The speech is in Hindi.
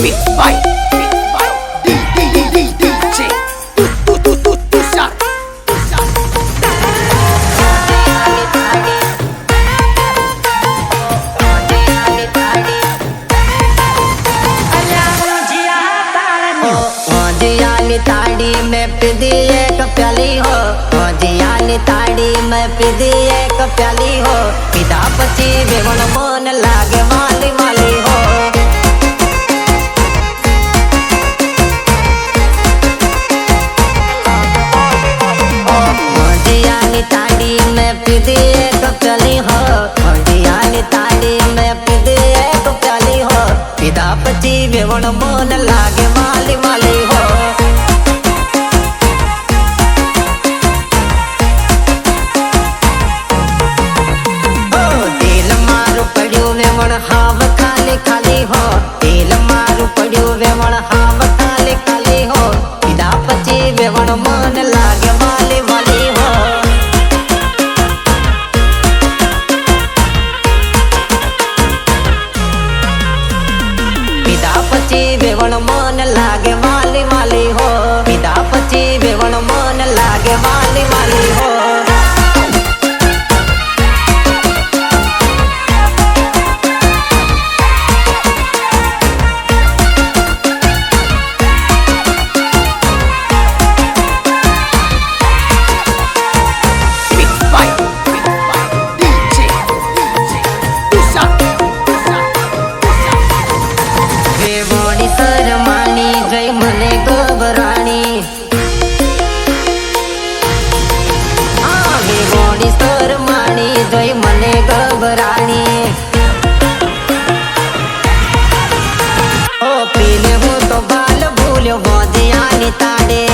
Mix by DJ Tushar. ताड़ी में पिदी एक प्याली हो, जियाली ताड़ी में पिदी एक प्याली हो, पिता पची बेवन मन लागे वाली वाली हो। जियाली ताड़ी में पिदी एक प्याली हो, जियाली ताड़ी में पिदी एक प्याली हो, पिता पची बेवन मन लागे वाली वाली हो। हाव खाली खाली हो, तेल मारू पड़ियो वेवण हाव खाली खाली हो, पिदा पची वेवण मन लागे वाली वाली हो। पिदा पची वेवण मन लागे वाली वाली हो, पिदा पची वेवण मन लागे वाली वाली हो। ताड़े